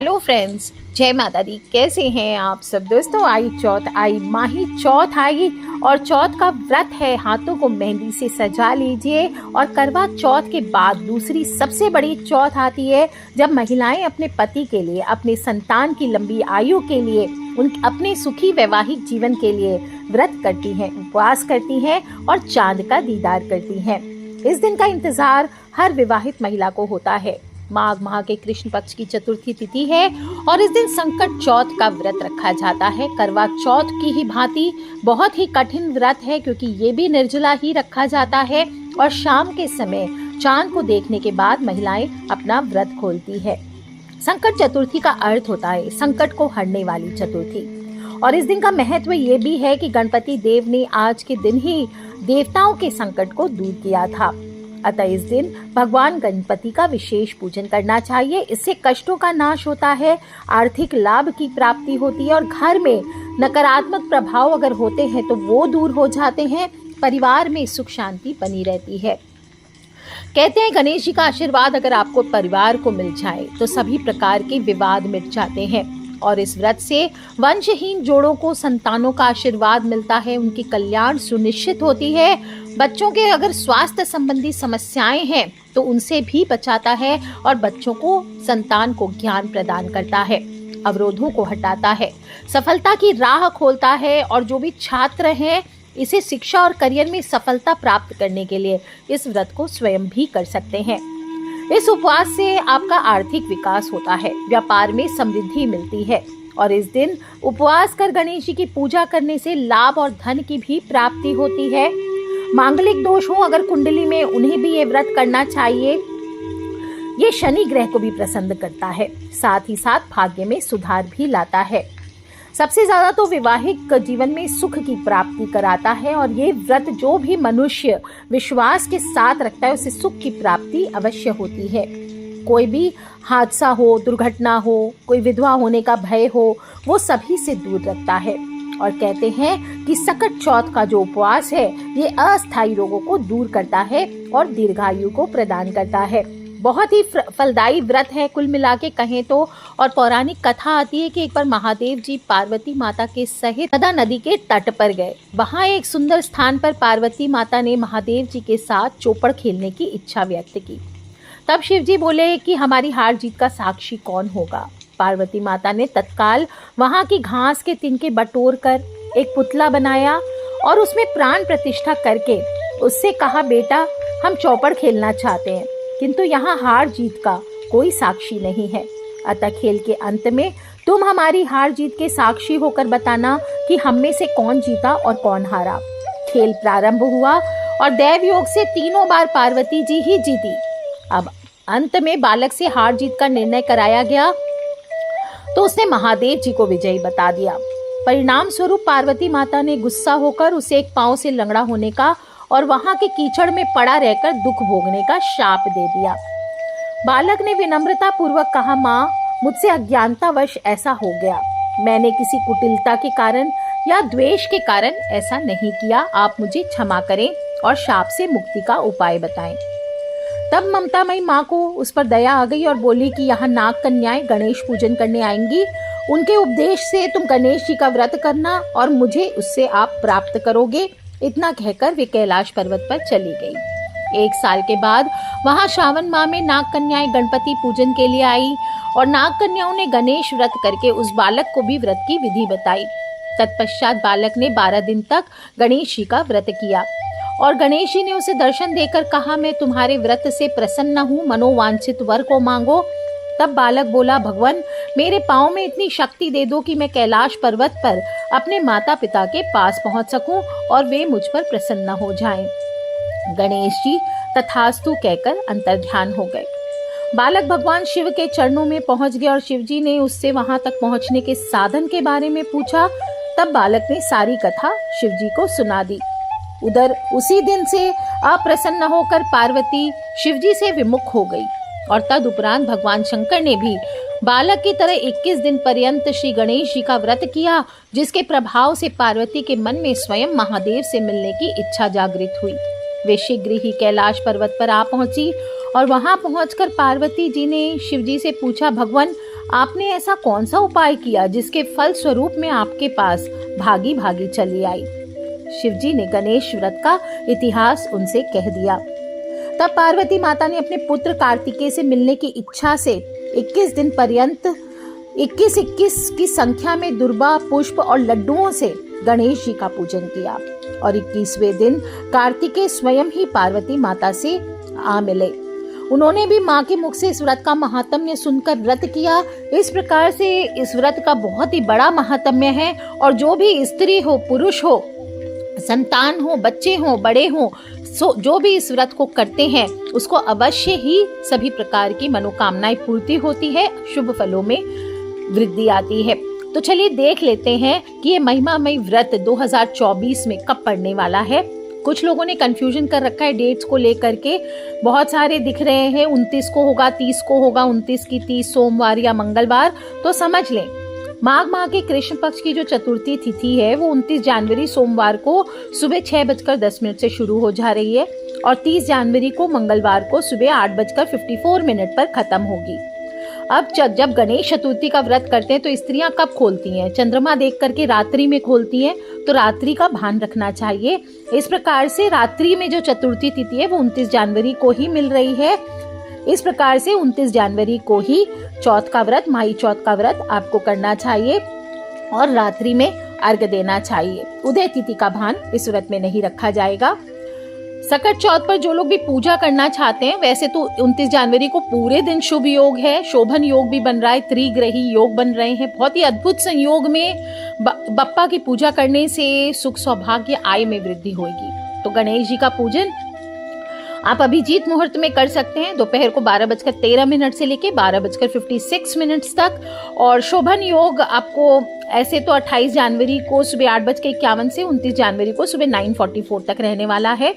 Hello friends, जय माता दी। कैसे हैं आप सब दोस्तों। आई चौथ आई, माही चौथ आई और चौथ का व्रत है। हाथों को मेहंदी से सजा लीजिए। और करवा चौथ के बाद दूसरी सबसे बड़ी चौथ आती है, जब महिलाएं अपने पति के लिए, अपने संतान की लंबी आयु के लिए, अपने सुखी वैवाहिक जीवन के लिए व्रत करती हैं, उपवास करती हैं और चांद का दीदार करती हैं। इस दिन का इंतजार हर विवाहित महिला को होता है। माघ माह के कृष्ण पक्ष की चतुर्थी तिथि है और इस दिन संकट चौथ का व्रत रखा जाता है। करवा चौथ की ही भांति बहुत ही कठिन व्रत है, क्योंकि ये भी निर्जला ही रखा जाता है और शाम के समय चांद को देखने के बाद महिलाएं अपना व्रत खोलती है। संकट चतुर्थी का अर्थ होता है संकट को हरने वाली चतुर्थी। और इस दिन का महत्व ये भी है कि गणपति देव ने आज के दिन ही देवताओं के संकट को दूर किया था। अतः इस दिन भगवान गणपति का विशेष पूजन करना चाहिए। इससे कष्टों का नाश होता है, आर्थिक लाभ की प्राप्ति होती है और घर में नकारात्मक प्रभाव अगर होते हैं तो वो दूर हो जाते हैं। परिवार में सुख शांति बनी रहती है। कहते हैं गणेश जी का आशीर्वाद अगर आपको परिवार को मिल जाए तो सभी प्रकार के विवाद मिट जाते हैं। और इस व्रत से वंशहीन जोड़ों को संतानों का आशीर्वाद मिलता है, उनकी कल्याण सुनिश्चित होती है। बच्चों के अगर स्वास्थ्य संबंधी समस्याएं हैं तो उनसे भी बचाता है और बच्चों को, संतान को ज्ञान प्रदान करता है, अवरोधों को हटाता है, सफलता की राह खोलता है। और जो भी छात्र हैं, इसे शिक्षा और करियर में सफलता प्राप्त करने के लिए इस व्रत को स्वयं भी कर सकते हैं। इस उपवास से आपका आर्थिक विकास होता है, व्यापार में समृद्धि मिलती है। और इस दिन उपवास कर गणेश जी की पूजा करने से लाभ और धन की भी प्राप्ति होती है। मांगलिक दोष हो अगर कुंडली में, उन्हें भी ये व्रत करना चाहिए। ये शनि ग्रह को भी प्रसन्न करता है, साथ ही साथ भाग्य में सुधार भी लाता है। सबसे ज्यादा तो वैवाहिक जीवन में सुख की प्राप्ति कराता है। और ये व्रत जो भी मनुष्य विश्वास के साथ रखता है, उसे सुख की प्राप्ति अवश्य होती है। कोई भी हादसा हो, दुर्घटना हो, कोई विधवा होने का भय हो, वो सभी से दूर रखता है। और कहते हैं कि संकट चौथ का जो उपवास है, ये अस्थायी रोगों को दूर करता है और दीर्घायु को प्रदान करता है। बहुत ही फलदायी व्रत है कुल मिला के कहें तो। और पौराणिक कथा आती है कि एक बार महादेव जी पार्वती माता के सहित नदा नदी के तट पर गए। वहां एक सुंदर स्थान पर पार्वती माता ने महादेव जी के साथ चौपड़ खेलने की इच्छा व्यक्त की। तब शिव जी बोले कि हमारी हार जीत का साक्षी कौन होगा। पार्वती माता ने तत्काल वहां की घास के तिनके बटोर कर एक पुतला बनाया और उसमें प्राण प्रतिष्ठा करके उससे कहा, बेटा हम चौपड़ खेलना चाहते हैं, किंतु यहाँ हार जीत का कोई साक्षी नहीं है। अतः खेल के अंत में तुम हमारी हार जीत के साक्षी होकर बताना कि हम में से कौन जीता और कौन हारा। खेल प्रारंभ हुआ और दैव योग से तीनों बार पार्वती जी ही जीती। अब अंत में बालक से हार जीत का निर्णय कराया गया तो उसने महादेव जी को विजयी बता दिया। परिणाम स्वरूप पार्वती माता ने गुस्सा होकर उसे एक पांव से लंगड़ा होने का और वहां के कीचड़ में पड़ा रहकर दुख भोगने का शाप दे दिया। बालक ने विनम्रता पूर्वक कहा, माँ मुझसे अज्ञानतावश ऐसा हो गया, मैंने किसी कुटिलता के कारण या द्वेष के कारण ऐसा नहीं किया, आप मुझे क्षमा करें और शाप से मुक्ति का उपाय बताएं। तब ममतामयी माँ को उस पर दया आ गई और बोली कि यहाँ नाग कन्याएं गणेश पूजन करने आएंगी, उनके उपदेश से तुम गणेश जी का व्रत करना और मुझे उससे आप प्राप्त करोगे। इतना कहकर वे कैलाश पर्वत पर चली गई। 1 साल के बाद वहां श्रावण माह में नाग कन्याएं गणपति पूजन के लिए आई और नाग कन्याओं ने गणेश व्रत करके उस बालक को भी व्रत की विधि बताई। तत्पश्चात बालक ने 12 दिन तक गणेश जी का व्रत किया और गणेश जी ने उसे दर्शन देकर कहा, मैं तुम्हारे व्रत से प्रसन्न हूँ, मनोवांछित वर को मांगो। तब बालक बोला, भगवान मेरे पाँव में इतनी शक्ति दे दो कि मैं कैलाश पर्वत पर अपने माता पिता के पास पहुंच सकूं और वे मुझ पर प्रसन्न हो जाएं। गणेश जी तथास्तु कहकर अंतर्ध्यान हो गए। बालक भगवान शिव के चरणों में पहुंच गया और शिव जी ने उससे वहां तक पहुंचने के साधन के बारे में पूछा। तब बालक ने सारी कथा शिव जी को सुना दी। उधर उसी दिन से अप्रसन्न होकर पार्वती शिव जी से विमुख हो गई और तदुपरांत भगवान शंकर ने भी बालक की तरह 21 दिन पर्यंत श्री गणेश जी का व्रत किया, जिसके प्रभाव से पार्वती के मन में स्वयं महादेव से मिलने की इच्छा जागृत हुई। वे शीघ्र ही कैलाश पर्वत पर आ पहुंची और वहां पहुंचकर पार्वती जी ने शिव जी से पूछा, भगवान आपने ऐसा कौन सा उपाय किया जिसके फल स्वरूप में आपके पास भागी भागी चली आई? शिवजी ने गणेश व्रत का इतिहास उनसे कह दिया। तब पार्वती माता ने अपने पुत्र कार्तिकेय से मिलने की इच्छा से 21 दिन पर्यंत 21-21 की संख्या में दुर्बा, पुष्प और लड्डुओं से गणेश जी का पूजन किया और 21वें दिन कार्तिकेय स्वयं ही पार्वती माता से आ मिले। उन्होंने भी माँ के मुख से इस व्रत का महात्म्य सुनकर व्रत किया। इस प्रकार से इस व्रत का बहुत ही बड़ा महात्म्य है और जो भी स्त्री हो, पुरुष हो, संतान हो, बच्चे हो, बड़े हो, जो भी इस व्रत को करते हैं उसको अवश्य ही सभी प्रकार की मनोकामनाएं पूर्ति होती है, शुभ फलों में वृद्धि आती है। तो चलिए देख लेते हैं कि ये महिमामय व्रत 2024 में कब पड़ने वाला है। कुछ लोगों ने कंफ्यूजन कर रखा है डेट्स को लेकर के, बहुत सारे दिख रहे हैं 29 को होगा, 30 को होगा, 29 की 30 सोमवार या मंगलवार। तो समझ लें, माघ माह के कृष्ण पक्ष की जो चतुर्थी तिथि है वो 29 जनवरी सोमवार को सुबह 6:10 से शुरू हो जा रही है और 30 जनवरी को मंगलवार को सुबह 8:54 पर खत्म होगी। अब जब गणेश चतुर्थी का व्रत करते हैं तो स्त्रियां कब खोलती हैं? चंद्रमा देख करके रात्रि में खोलती हैं, तो रात्रि का भान रखना चाहिए। इस प्रकार से रात्रि में जो चतुर्थी तिथि है वो 29 जनवरी को ही मिल रही है। इस प्रकार से 29 जनवरी को ही चौथ का व्रत, माही चौथ का व्रत आपको करना चाहिए और रात्रि में अर्घ देना चाहिए। उदय तिथि का भान इस व्रत में नहीं रखा जाएगा। सकट चौथ पर जो लोग भी पूजा करना चाहते हैं, वैसे तो 29 जनवरी को पूरे दिन शुभ योग है, शोभन योग भी बन रहा है, त्रिग्रही योग बन रहे हैं। बहुत ही अद्भुत संयोग में बप्पा की पूजा करने से सुख, सौभाग्य, आय में वृद्धि होगी। तो गणेश जी का पूजन आप अभिजीत मुहूर्त में कर सकते हैं, दोपहर को 12:13 से लेके 12:56 तक। और शोभन योग आपको ऐसे तो 28 जनवरी को सुबह 8:51 से 29 जनवरी को सुबह 9:44 तक रहने वाला है।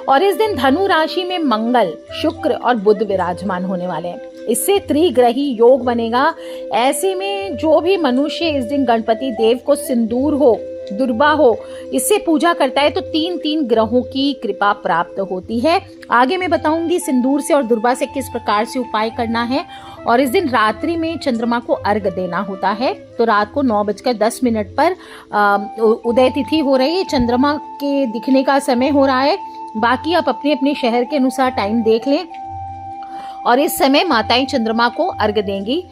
और इस दिन धनु राशि में मंगल, शुक्र और बुध विराजमान होने वाले हैं। इससे त्रिग्रही योग बनेगा। ऐसे में जो भी मनुष्य इस दिन गणपति देव को सिंदूर हो, दुर्बा हो, इससे पूजा करता है तो 3-3 ग्रहों की कृपा प्राप्त होती है। आगे मैं बताऊंगी सिंदूर से और दुर्बा से किस प्रकार से उपाय करना है। और इस दिन रात्रि में चंद्रमा को अर्घ देना होता है। तो रात को 9:10 पर उदय तिथि हो रही है, चंद्रमा के दिखने का समय हो रहा है। बाकी आप अपने अपने शहर के अनुसार टाइम देख लें। और इस समय माताएं चंद्रमा को अर्घ देंगी।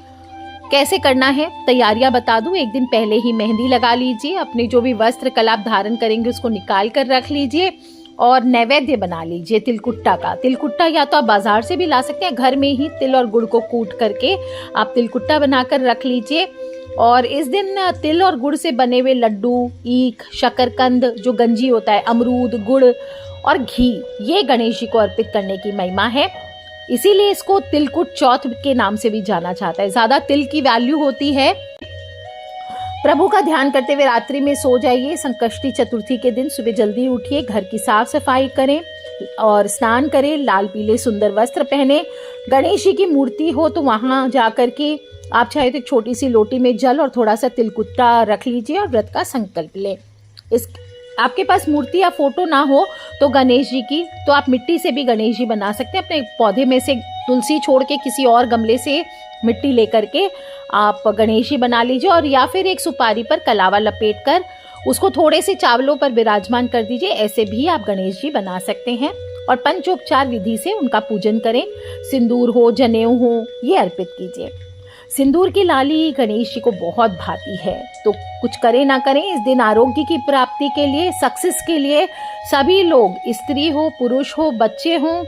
कैसे करना है तैयारियां बता दूं। एक दिन पहले ही मेहंदी लगा लीजिए, अपने जो भी वस्त्र कला आप धारण करेंगे उसको निकाल कर रख लीजिए और नैवेद्य बना लीजिए तिलकुट्टा का। तिलकुट्टा या तो आप बाजार से भी ला सकते हैं, घर में ही तिल और गुड़ को कूट करके आप तिलकुट्टा बनाकर रख लीजिए। और इस दिन तिल और गुड़ से बने हुए लड्डू, ईख, शकरकंद, जो गंजी होता है, अमरूद, गुड़ और घी, ये गणेश जी को अर्पित करने की महिमा है। इसीलिए इसको तिलकुट चौथ के नाम से भी जाना जाता है। ज्यादा तिल की वैल्यू होती है। प्रभु का ध्यान करते हुए रात्रि में सो जाइए। संकष्टी चतुर्थी के दिन सुबह जल्दी उठिए, घर की साफ सफाई करें और स्नान करें, लाल पीले सुंदर वस्त्र पहने। गणेश जी की मूर्ति हो तो वहां जाकर के आप चाहे तो एक छोटी सी लोटी में जल और थोड़ा सा तिलकुट्टा रख लीजिए और व्रत का संकल्प लें। इस आपके पास मूर्ति या फोटो ना हो तो गणेश जी की, तो आप मिट्टी से भी गणेश जी बना सकते हैं। अपने पौधे में से तुलसी छोड़ के किसी और गमले से मिट्टी लेकर के आप गणेश जी बना लीजिए। और या फिर एक सुपारी पर कलावा लपेट कर उसको थोड़े से चावलों पर विराजमान कर दीजिए। ऐसे भी आप गणेश जी बना सकते हैं और पंचोपचार विधि से उनका पूजन करें। सिंदूर हो, जनेऊ हो, ये अर्पित कीजिए। सिंदूर की लाली गणेश जी को बहुत भाती है। तो कुछ करें ना करें, इस दिन आरोग्य की प्राप्ति के लिए, सक्सेस के लिए सभी लोग, स्त्री हो, पुरुष हो, बच्चे हो,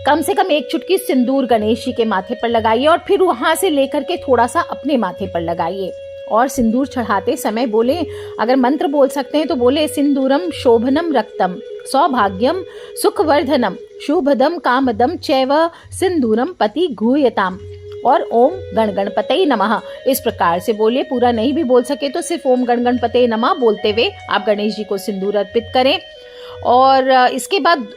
कम से कम एक चुटकी सिंदूर गणेश जी के माथे पर लगाइए और फिर वहां से लेकर के थोड़ा सा अपने माथे पर लगाइए। और सिंदूर चढ़ाते समय बोले, अगर मंत्र बोल सकते हैं तो बोले, सिंदूरम शोभनम रक्तम सौभाग्यम सुखवर्धनम शुभदम कामदम चैव सिंदूरम पति गुह्यताम और ओम गण गणपतये नमः। इस प्रकार से बोलिए। पूरा नहीं भी बोल सके तो सिर्फ ओम गण गणपतये नमः बोलते हुए आप गणेश जी को सिंदूर अर्पित करें। और इसके बाद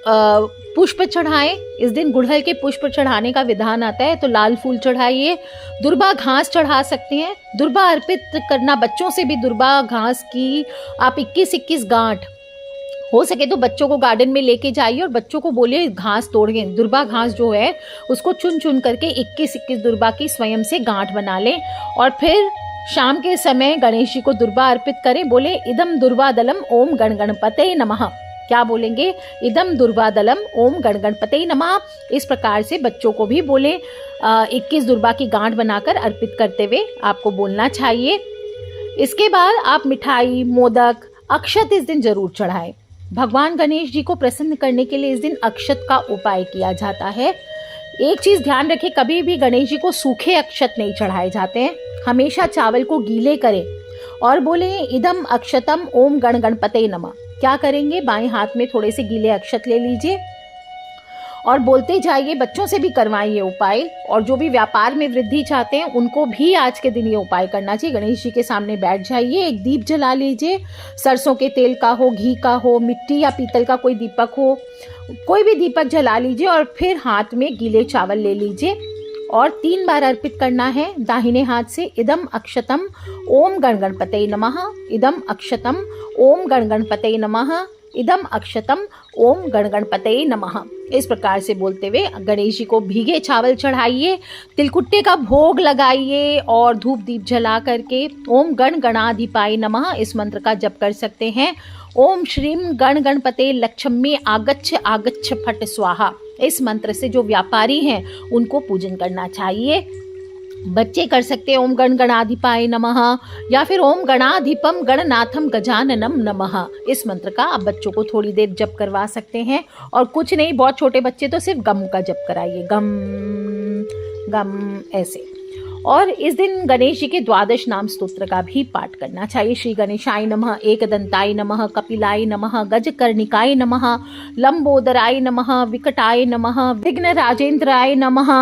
पुष्प चढ़ाएं। इस दिन गुड़हल के पुष्प चढ़ाने का विधान आता है, तो लाल फूल चढ़ाइए। दुर्बा घास चढ़ा सकते हैं। दुर्बा अर्पित करना, बच्चों से भी दुर्बा घास की आप 21-21 गांठ हो सके तो बच्चों को गार्डन में लेके जाइए और बच्चों को बोलिए घास तोड़िए, दुर्बा घास जो है उसको चुन चुन करके 21-21 दुर्बा की स्वयं से गांठ बना लें और फिर शाम के समय गणेश जी को दुर्बा अर्पित करें। बोले इदम दुर्वादलम ओम गण गणपते नमः। क्या बोलेंगे? इदम दुर्वादलम ओम गण गणपते नमः। इस प्रकार से बच्चों को भी बोले 21 दुर्बा की गांठ बनाकर अर्पित करते हुए आपको बोलना चाहिए। इसके बाद आप मिठाई, मोदक, अक्षत इस दिन जरूर चढ़ाएं। भगवान गणेश जी को प्रसन्न करने के लिए इस दिन अक्षत का उपाय किया जाता है। एक चीज ध्यान रखें, कभी भी गणेश जी को सूखे अक्षत नहीं चढ़ाए जाते हैं, हमेशा चावल को गीले करें और बोले इदम अक्षतम ओम गण गणपते नमः। क्या करेंगे? बाएं हाथ में थोड़े से गीले अक्षत ले लीजिए और बोलते जाइए। बच्चों से भी करवाएं ये उपाय, और जो भी व्यापार में वृद्धि चाहते हैं उनको भी आज के दिन ये उपाय करना चाहिए। गणेश जी के सामने बैठ जाइए, एक दीप जला लीजिए, सरसों के तेल का हो, घी का हो, मिट्टी या पीतल का कोई दीपक हो, कोई भी दीपक जला लीजिए और फिर हाथ में गीले चावल ले लीजिए और 3 बार अर्पित करना है दाहिने हाथ से। इदम अक्षतम ओम गण गणपते नमः, इदम अक्षतम ओम गण गणपते नमः, इदम अक्षतम ओम गण गणपते नमः। इस प्रकार से बोलते हुए गणेश जी को भीगे चावल चढ़ाइए, तिलकुट्टे का भोग लगाइए और धूप दीप जला करके ओम गण गणाधिपाय नमः इस मंत्र का जप कर सकते हैं। ओम श्रीम गण गणपते लक्ष्मी आगच्छ आगच्छ फट स्वाहा। इस मंत्र से जो व्यापारी हैं उनको पूजन करना चाहिए। बच्चे कर सकते हैं ओम गण गणाधिपाय नमः या फिर ओम गणाधिपम गणनाथम गजाननम नमः। इस मंत्र का आप बच्चों को थोड़ी देर जप करवा सकते हैं और कुछ नहीं, बहुत छोटे बच्चे तो सिर्फ गम का जप कराइए, गम गम ऐसे। और इस दिन गणेश जी के 12 नाम स्तोत्र का भी पाठ करना चाहिए। श्री गणेशाय नमः, एकदंताय नमः, कपिलाय नमः, गजकर्णिकाय नमः, लंबोदराय नमः, विकटाय नमः, विघ्न राजेंद्राय नमः,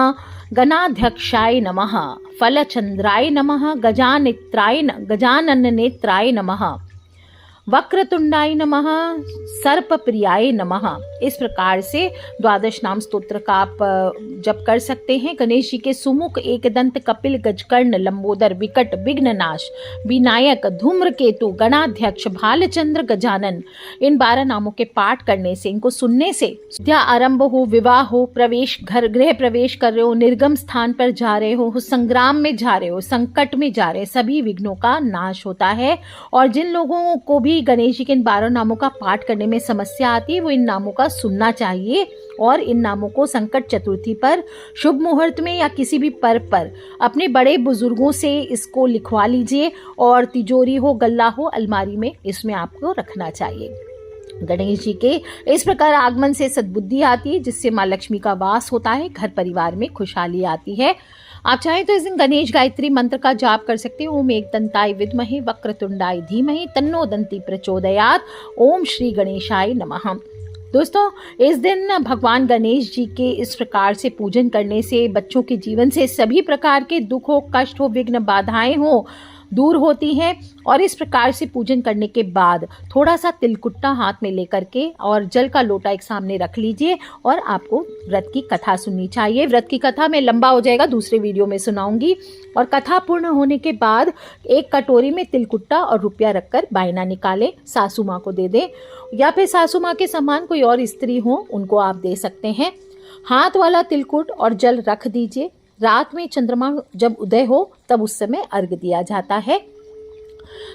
गणाध्यक्षाय नमः, फलचंद्राय नमः, गजानन नेत्राय नमः, वक्रतुंडाय नमः, सर्पप्रियाय नमः। इस प्रकार से 12 नाम स्तोत्र का आप जप कर सकते हैं। गणेश जी के सुमुख, एकदंत, कपिल, गजकर्ण, लंबोदर, विकट, विघ्ननाश, विनायक, धूम्रकेतु, गणाध्यक्ष, भालचंद्र, गजानन, इन 12 नामों के पाठ करने से, इनको सुनने से विद्या आरंभ हो, विवाह हो, प्रवेश, घर गृह प्रवेश कर रहे हो, निर्गम स्थान पर जा रहे हो, संग्राम में जा रहे हो, संकट में जा रहे, सभी विघ्नों का नाश होता है। और जिन लोगों को भी गणेश जी के इन 12 नामों का पाठ करने में समस्या आती है वो इन नामों का सुनना चाहिए और इन नामों को संकट चतुर्थी पर, शुभ मुहूर्त में या किसी भी पर्व पर अपने बड़े बुजुर्गों से इसको लिखवा लीजिए और तिजोरी हो, गल्ला हो, अलमारी में इसमें आपको रखना चाहिए। गणेश जी के इस प्रकार आगमन से सद्बुद्धि आती है, जिससे माँ लक्ष्मी का वास होता है, घर परिवार में खुशहाली आती है। आप चाहें तो इस दिन गणेश गायत्री मंत्र का जाप कर सकते हैं। ओम एकदंताय विद्महे वक्रतुंडाय धीमहि तन्नो दंती प्रचोदयात्। ओम श्री गणेशाय नमः। दोस्तों, इस दिन भगवान गणेश जी के इस प्रकार से पूजन करने से बच्चों के जीवन से सभी प्रकार के दुख हो, कष्ट हो, विघ्न बाधाएं हो, दूर होती हैं। और इस प्रकार से पूजन करने के बाद थोड़ा सा तिलकुट्टा हाथ में लेकर के और जल का लोटा एक सामने रख लीजिए और आपको व्रत की कथा सुननी चाहिए। व्रत की कथा में लंबा हो जाएगा, दूसरे वीडियो में सुनाऊंगी। और कथा पूर्ण होने के बाद एक कटोरी में तिलकुट्टा और रुपया रखकर बायना निकालें, सासू माँ को दे दें या फिर सासू माँ के समान कोई और स्त्री हो उनको आप दे सकते हैं। हाथ वाला तिलकुट और जल रख दीजिए। रात में चंद्रमा जब उदय हो तब उस समय अर्घ्य दिया जाता है।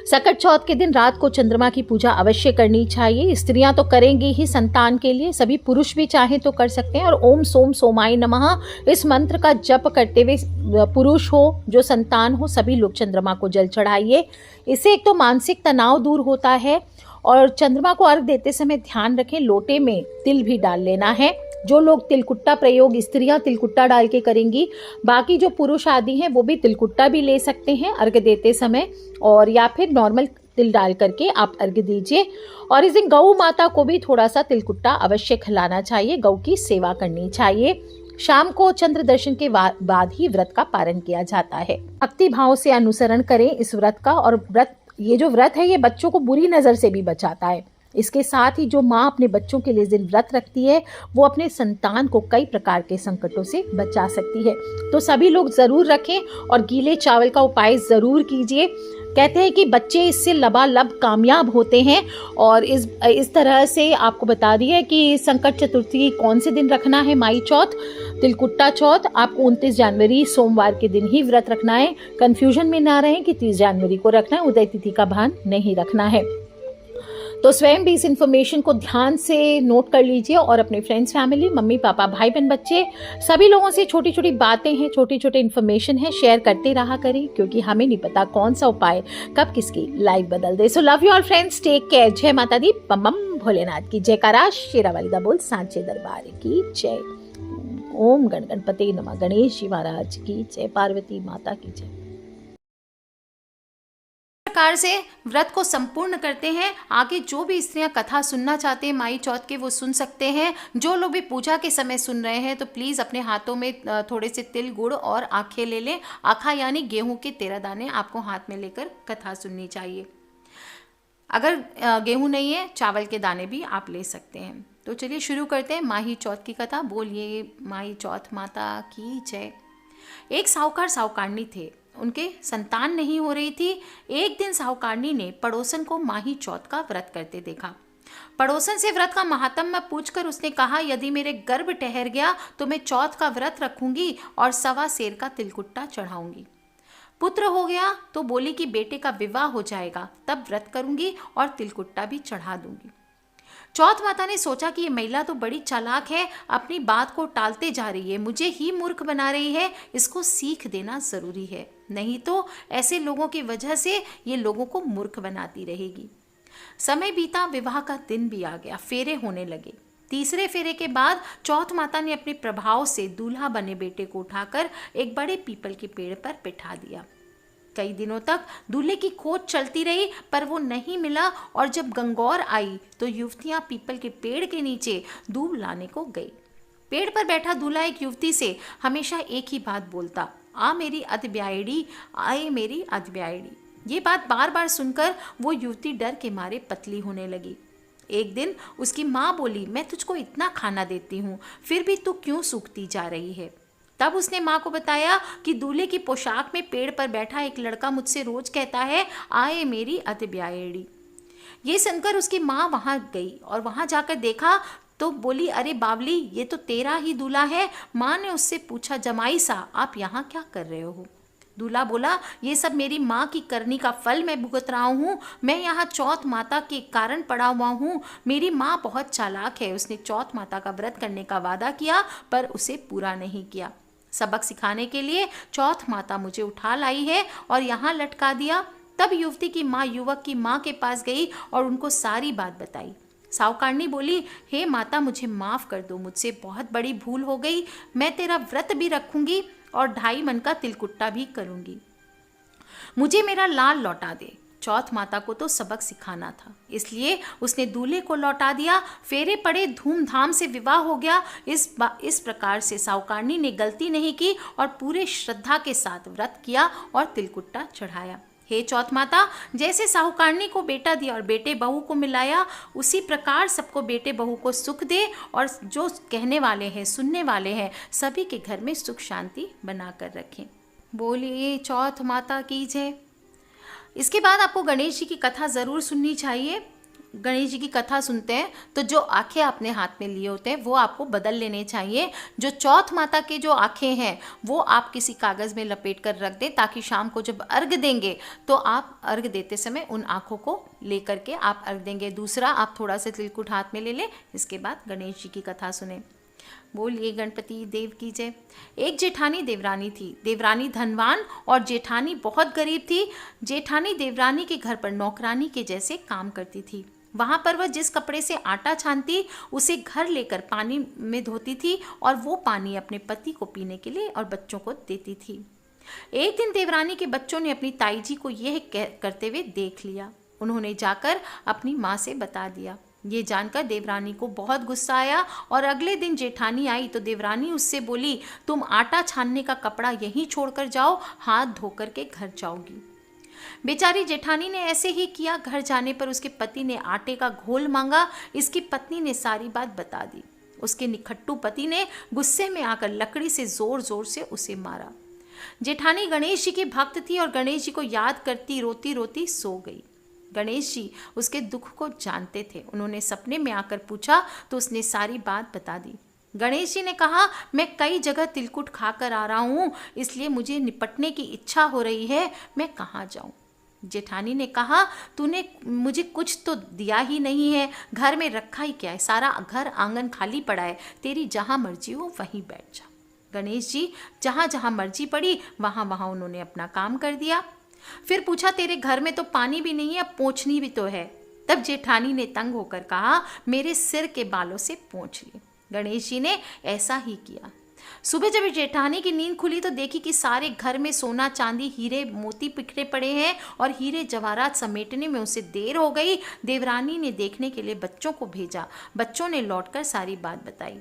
सकट चौथ के दिन रात को चंद्रमा की पूजा अवश्य करनी चाहिए। स्त्रियां तो करेंगी ही संतान के लिए, सभी पुरुष भी चाहें तो कर सकते हैं। और ओम सोम सोमाय नमः इस मंत्र का जप करते हुए पुरुष हो जो संतान हो सभी लोग चंद्रमा को जल चढ़ाइए। इससे एक तो मानसिक तनाव दूर होता है और चंद्रमा को अर्घ देते समय ध्यान रखें लोटे में तिल भी डाल लेना है। जो लोग तिलकुट्टा प्रयोग स्त्रियां तिलकुट्टा डाल के करेंगी, बाकी जो पुरुष आदि हैं वो भी तिलकुट्टा भी ले सकते हैं अर्घ देते समय, और या फिर नॉर्मल तिल डाल करके आप अर्घ दीजिए। और इस दिन गौ माता को भी थोड़ा सा तिलकुट्टा अवश्य खिलाना चाहिए, गौ की सेवा करनी चाहिए। शाम को चंद्र दर्शन के बाद ही व्रत का पारण किया जाता है। भक्ति भाव से अनुसरण करें इस व्रत का। और ये जो व्रत है ये बच्चों को बुरी नजर से भी बचाता है। इसके साथ ही जो माँ अपने बच्चों के लिए इस दिन व्रत रखती है वो अपने संतान को कई प्रकार के संकटों से बचा सकती है। तो सभी लोग ज़रूर रखें और गीले चावल का उपाय ज़रूर कीजिए। कहते हैं कि बच्चे इससे लबालब कामयाब होते हैं। और इस तरह से आपको बता दिया है कि संकट चतुर्थी कौन से दिन रखना है। माई चौथ, तिलकुट्टा चौथ आपको 29 जनवरी सोमवार के दिन ही व्रत रखना है। कन्फ्यूजन में ना रहें कि 30 जनवरी को रखना है, उदय तिथि का भान नहीं रखना है। तो स्वयं भी इस इन्फॉर्मेशन को ध्यान से नोट कर लीजिए और अपने फ्रेंड्स, फैमिली, मम्मी पापा, भाई बहन, बच्चे सभी लोगों से छोटी छोटी बातें हैं, छोटे छोटे इन्फॉर्मेशन है, शेयर करते रहा करें, क्योंकि हमें नहीं पता कौन सा उपाय कब किसकी लाइफ बदल दे। So love you all friends, take care. जय माता दी, बम बम भोलेनाथ की जयकारा, शेरावाली दा बोल, सांचे दरबार की जय। ओम गण गणपति नमः, गणेश जी महाराज की जय, पार्वती माता की जय। प्रकार से व्रत को संपूर्ण करते हैं। आगे जो भी स्त्रियां कथा सुनना चाहते हैं माई चौथ के, वो सुन सकते हैं। जो लोग भी पूजा के समय सुन रहे हैं तो प्लीज़ अपने हाथों में थोड़े से तिल, गुड़ और आखे ले लें। आखा यानी गेहूं के 13 दाने आपको हाथ में लेकर कथा सुननी चाहिए। अगर गेहूं नहीं है, चावल के दाने भी आप ले सकते हैं। तो चलिए शुरू करते हैं माही चौथ की कथा। बोलिए माही चौथ माता की जय। एक साहूकार साहूकारनी थे, उनके संतान नहीं हो रही थी। एक दिन साहूकारनी ने पड़ोसन को माही चौथ का व्रत करते देखा। पड़ोसन से व्रत का महात्म्य पूछकर उसने कहा, यदि मेरे गर्भ ठहर गया तो मैं चौथ का व्रत रखूंगी और 1.25 सेर का तिलकुट्टा चढ़ाऊंगी। पुत्र हो गया तो बोली कि बेटे का विवाह हो जाएगा, तब व्रत करूंगी और तिलकुट्टा भी चढ़ा दूंगी। चौथ माता ने सोचा कि ये महिला तो बड़ी चालाक है, अपनी बात को टालते जा रही है, मुझे ही मूर्ख बना रही है, इसको सीख देना जरूरी है, नहीं तो ऐसे लोगों की वजह से ये लोगों को मूर्ख बनाती रहेगी। समय बीता, विवाह का दिन भी आ गया, फेरे होने लगे। तीसरे फेरे के बाद चौथ माता ने अपने प्रभाव से दूल्हा बने बेटे को उठाकर एक बड़े पीपल के पेड़ पर बिठा दिया। कई दिनों तक दूल्हे की खोज चलती रही, पर वो नहीं मिला। और जब गंगौर आई तो युवतियां पीपल के पेड़ के नीचे दूब लाने को गई। पेड़ पर बैठा दूल्हा एक युवती से हमेशा एक ही बात बोलता, आ मेरी अधब्यायड़ी, आए मेरी अधब्यायड़ी। ये बात बार बार सुनकर वो युवती डर के मारे पतली होने लगी। एक दिन उसकी माँ बोली, मैं तुझको इतना खाना देती हूँ, फिर भी तू क्यों सूखती जा रही है। तब उसने माँ को बताया कि दूल्हे की पोशाक में पेड़ पर बैठा एक लड़का मुझसे रोज कहता है, आए मेरी अधब्यायड़ी। ये सुनकर उसकी माँ वहां गई और वहां जाकर देखा तो बोली, अरे बावली, ये तो तेरा ही दूल्हा है। माँ ने उससे पूछा, जमाई सा, आप यहाँ क्या कर रहे हो। दूल्हा बोला, ये सब मेरी माँ की करनी का फल मैं भुगत रहा हूँ। मैं यहाँ चौथ माता के कारण पड़ा हुआ हूँ। मेरी माँ बहुत चालाक है, उसने चौथ माता का व्रत करने का वादा किया पर उसे पूरा नहीं किया। सबक सिखाने के लिए चौथ माता मुझे उठा लाई है और यहाँ लटका दिया। तब युवती की माँ युवक की माँ के पास गई और उनको सारी बात बताई। साहूकारनी बोली, हे माता, मुझे माफ कर दो, मुझसे बहुत बड़ी भूल हो गई। मैं तेरा व्रत भी रखूंगी और 2.5 मन का तिलकुट्टा भी करूंगी। मुझे मेरा लाल लौटा दे। चौथ माता को तो सबक सिखाना था, इसलिए उसने दूल्हे को लौटा दिया। फेरे पड़े, धूमधाम से विवाह हो गया। इस प्रकार से साहूकारनी ने गलती नहीं की और पूरे श्रद्धा के साथ व्रत किया और तिलकुट्टा चढ़ाया। हे चौथ माता, जैसे साहूकारनी को बेटा दिया और बेटे बहू को मिलाया, उसी प्रकार सबको बेटे बहू को सुख दे और जो कहने वाले हैं, सुनने वाले हैं, सभी के घर में सुख शांति बनाकर रखें। बोलिए चौथ माता की जय। इसके बाद आपको गणेश जी की कथा ज़रूर सुननी चाहिए। गणेश जी की कथा सुनते हैं तो जो आँखें आपने हाथ में लिए होते हैं वो आपको बदल लेने चाहिए। जो चौथ माता के जो आँखें हैं वो आप किसी कागज़ में लपेट कर रख दें, ताकि शाम को जब अर्घ देंगे तो आप अर्घ देते समय उन आँखों को ले करके आप अर्घ देंगे। दूसरा, आप थोड़ा सा तिलकुट हाथ में ले लें। इसके बाद गणेश जी की कथा सुने। बोलिए गणपति देव की जय। एक जेठानी देवरानी थी। देवरानी धनवान और जेठानी बहुत गरीब थी। जेठानी देवरानी के घर पर नौकरानी के जैसे काम करती थी। वहां पर वह जिस कपड़े से आटा छानती उसे घर लेकर पानी में धोती थी और वो पानी अपने पति को पीने के लिए और बच्चों को देती थी। एक दिन देवरानी के बच्चों ने अपनी ताई जी को यह करते हुए देख लिया। उन्होंने जाकर अपनी माँ से बता दिया। ये जानकर देवरानी को बहुत गुस्सा आया और अगले दिन जेठानी आई तो देवरानी उससे बोली, तुम आटा छानने का कपड़ा यहीं छोड़कर जाओ, हाथ धोकर के घर जाओगी। बेचारी जेठानी ने ऐसे ही किया। घर जाने पर उसके पति ने आटे का घोल मांगा। इसकी पत्नी ने सारी बात बता दी। उसके निखट्टू पति ने गुस्से में आकर लकड़ी से जोर जोर से उसे मारा। जेठानी गणेश जी की भक्त थी और गणेश जी को याद करती रोती रोती सो गई। गणेश जी उसके दुख को जानते थे। उन्होंने सपने में आकर पूछा तो उसने सारी बात बता दी। गणेश जी ने कहा, मैं कई जगह तिलकुट खाकर आ रहा हूँ, इसलिए मुझे निपटने की इच्छा हो रही है, मैं कहाँ जाऊँ। जेठानी ने कहा, तूने मुझे कुछ तो दिया ही नहीं है, घर में रखा ही क्या है, सारा घर आंगन खाली पड़ा है, तेरी जहाँ मर्जी हो वहीं बैठ जा। गणेश जी जहाँ जहाँ मर्जी पड़ी वहाँ वहाँ उन्होंने अपना काम कर दिया। फिर पूछा, तेरे घर में तो पानी भी नहीं है, पोंछनी भी तो है। तब जेठानी ने तंग होकर कहा, मेरे सिर के बालों से पोंछ ले। गणेश जी ने ऐसा ही किया। सुबह जब जेठानी की नींद खुली तो देखी कि सारे घर में सोना चांदी हीरे मोती बिखरे पड़े हैं और हीरे जवाहरात समेटने में उसे देर हो गई। देवरानी ने देखने के लिए बच्चों को भेजा। बच्चों ने लौटकर सारी बात बताई।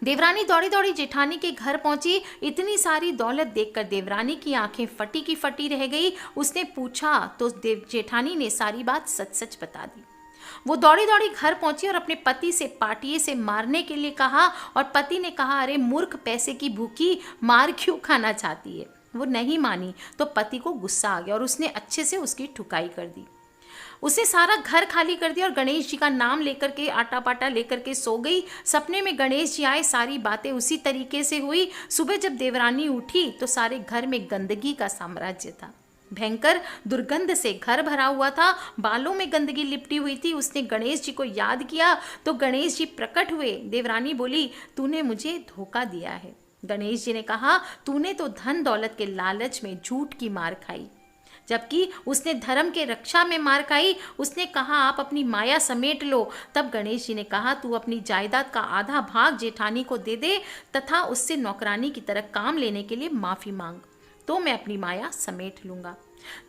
देवरानी दौड़ी दौड़ी जेठानी के घर पहुंची। इतनी सारी दौलत देखकर देवरानी की आंखें फटी की फटी रह गई। उसने पूछा तो जेठानी ने सारी बात सच सच बता दी। वो दौड़ी दौड़ी घर पहुंची और अपने पति से पाटिये से मारने के लिए कहा और पति ने कहा, अरे मूर्ख, पैसे की भूखी, मार क्यों खाना चाहती है। वो नहीं मानी तो पति को गुस्सा आ गया और उसने अच्छे से उसकी ठुकाई कर दी। उसने सारा घर खाली कर दिया और गणेश जी का नाम लेकर के आटा पाटा लेकर के सो गई। सपने में गणेश जी आए, सारी बातें उसी तरीके से हुई। सुबह जब देवरानी उठी तो सारे घर में गंदगी का साम्राज्य था। भयंकर दुर्गंध से घर भरा हुआ था, बालों में गंदगी लिपटी हुई थी। उसने गणेश जी को याद किया तो गणेश जी प्रकट हुए। देवरानी बोली, तूने मुझे धोखा दिया है। गणेश जी ने कहा, तूने तो धन दौलत के लालच में झूठ की मार खाई, जबकि उसने धर्म के रक्षा में मार खाई। उसने कहा, आप अपनी माया समेट लो। तब गणेश जी ने कहा, तू अपनी जायदाद का आधा भाग जेठानी को दे दे तथा उससे नौकरानी की तरह काम लेने के लिए माफी मांग, तो मैं अपनी माया समेट लूंगा।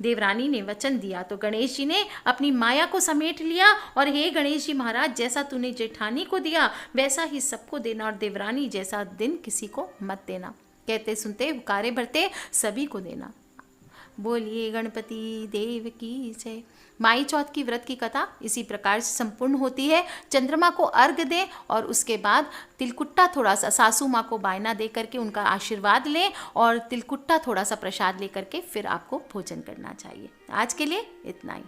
देवरानी ने वचन दिया तो गणेश जी ने अपनी माया को समेट लिया और हे गणेश जी महाराज, जैसा तूने जेठानी को दिया वैसा ही सबको देना और देवरानी जैसा दिन किसी को मत देना। कहते सुनते हुकारे भरते सभी को देना। बोलिए गणपति देव की जय। माई चौथ की व्रत की कथा इसी प्रकार से संपूर्ण होती है। चंद्रमा को अर्घ दें और उसके बाद तिलकुट्टा थोड़ा सा सासू माँ को बायना दे करके उनका आशीर्वाद लें और तिलकुट्टा थोड़ा सा प्रसाद ले करके फिर आपको भोजन करना चाहिए। आज के लिए इतना ही।